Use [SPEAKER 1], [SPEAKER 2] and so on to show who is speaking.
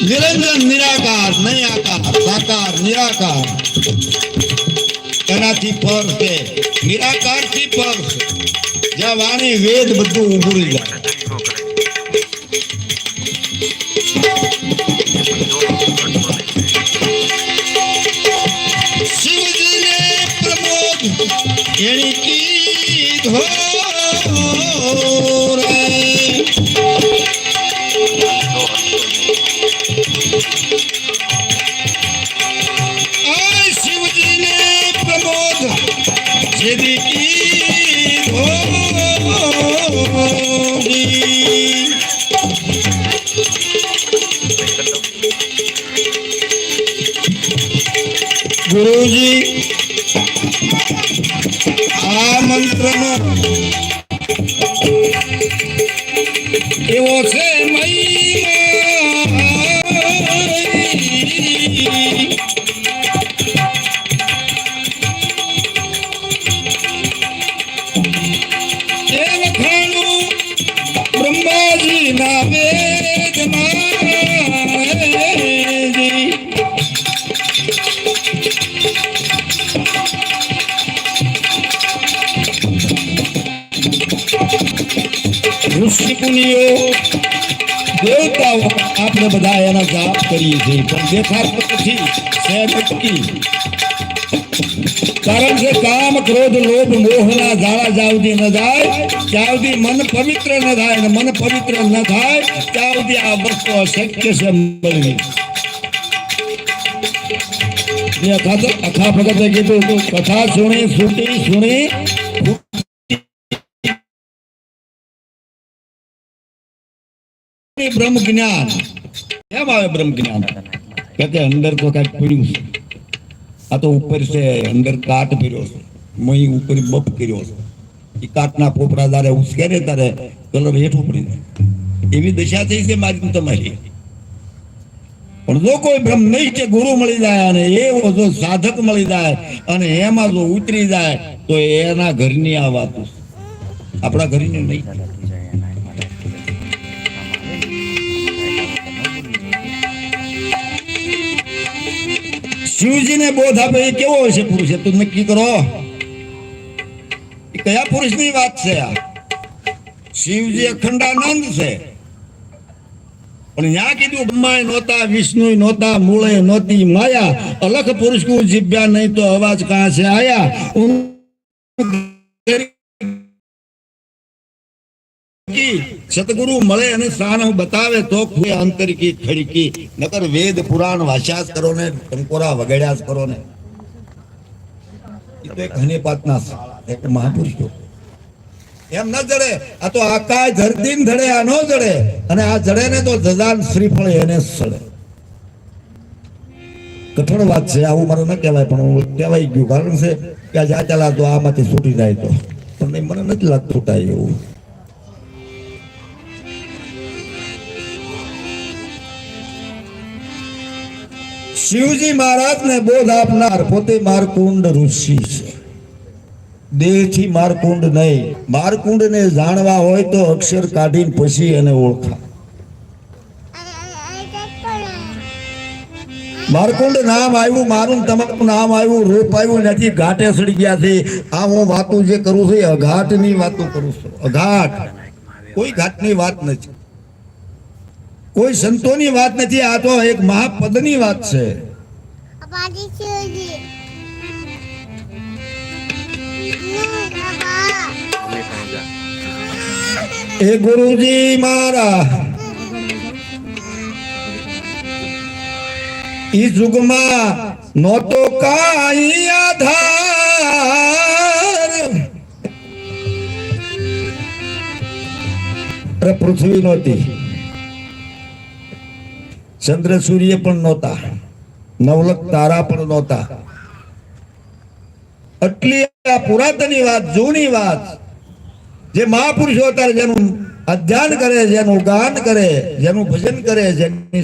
[SPEAKER 1] નિરંજન નિરાકાર નહીં આકાર સાકાર નિરાકાર એનાથી પર છે નિરાકાર થી પર છે જ્યાં વાણી વેદ બધું ઉભરી જાય શિવજીને પ્રમોદ એની કીધો શિવજીને પ્રમોદ ગુરુજી આ મંત્રનો એવો છે બ્રહ્માજી ના ઋષિ મુનિઓ દેવતાઓ આપણે બધા એના જાપ કરીએ છીએ પણ દેખાતો નથી કારણ કે કામ ક્રોધ લોભ મોહના ઝાડા જાવતી ન જાય ત્યાં સુધી મન પવિત્ર ન થાય અને મન પવિત્ર ન થાય ત્યાં સુધી આ વસ્તુ અશક્ય છે મળવી અખા ભગતે કીધું કથા સુણી સુણી બ્રહ્મ જ્ઞાન કેમ આવે બ્રહ્મ જ્ઞાન કે અંદર તો કઈક પીડ્યું છે આ તો ઉપર છે અંદર કાટ પીર્યો છે મહી ઉપર બપ કર્યો છે એ કાટના પોપડા તારે ઉશ્કેરે તારે કલર હેઠું પડી જાય એવી દશા થઈ છે મારી તમારી પણ જો કોઈ બ્રહ્મ નહીં છે ગુરુ મળી જાય અને એવો જો સાધક મળી જાય અને એમાં જો ઉતરી જાય તો એના ઘરની આ વાતો આપણા ઘરની નહીં શિવજીને બોધ આપે એ કેવો હશે પુરુષ તું નક્કી કરો એ કયા પુરુષની વાત છે આ શિવજી અખંડાનંદ છે પણ ત્યાં કીધું બ્રહ્મા નહોતા વિષ્ણુ નહોતા મૂળે નહોતી માયા અલખ પુરુષ કો જીભ્યા નહીં તો અવાજ કહાં से आया સતગુરુ મળે અને શાન બતાવે તો અંતર કી ખડકી નકર વેદ પુરાણ વાંચ્યા જ કરો ને ટંકોરા વગાડ્યા જ કરો ને એ તો એક હનીપાતના એક મહાપુરુષો એમ ન જડે આ તો આકાશ ધરતી ધડે આ ન જડે અને આ જડે ને તો જજાન શ્રીફળ એને સડે કઠોળ વાત છે આવું મારે ન કહેવાય પણ હું કહેવાય ગયું કારણ છે કે આ ચાલા તો આમાંથી છૂટી જાય તો પણ મને નથી લાગતું છૂટાય એવું શિવજી મહારાજ ને બોધ આપનાર પોતે મારકુંડ ઋષિ છે દેહ થી મારકુંડ નહીં મારકુંડ ને જાણવા હોય તો અક્ષર કાઢીને પછી એને ઓળખા મારકુંડ નામ આવ્યું મારું તમારું નામ આવ્યું રૂપ આવ્યું નથી ઘાટે સડી ગયા છે આ હું વાતું જે કરું છું અઘાટ ની વાતો કરું છું અઘાટ કોઈ ઘાટ ની વાત નથી કોઈ સંતોની વાત નથી આ તો એક મહાપદની વાત છે એ ગુરુજી મારા ઈ યુગમાં નહોતો કાઈ આધાર પૃથ્વી નહોતી ચંદ્ર સૂર્ય પણ નહોતા નવલખ તારા પણ નહોતા એટલી આ પુરાતનની વાત જૂની વાત જે મહાપુરુષો હતા જેનું અધ્યયન કરે જેનું ગાન કરે જેનું ભજન કરે જેની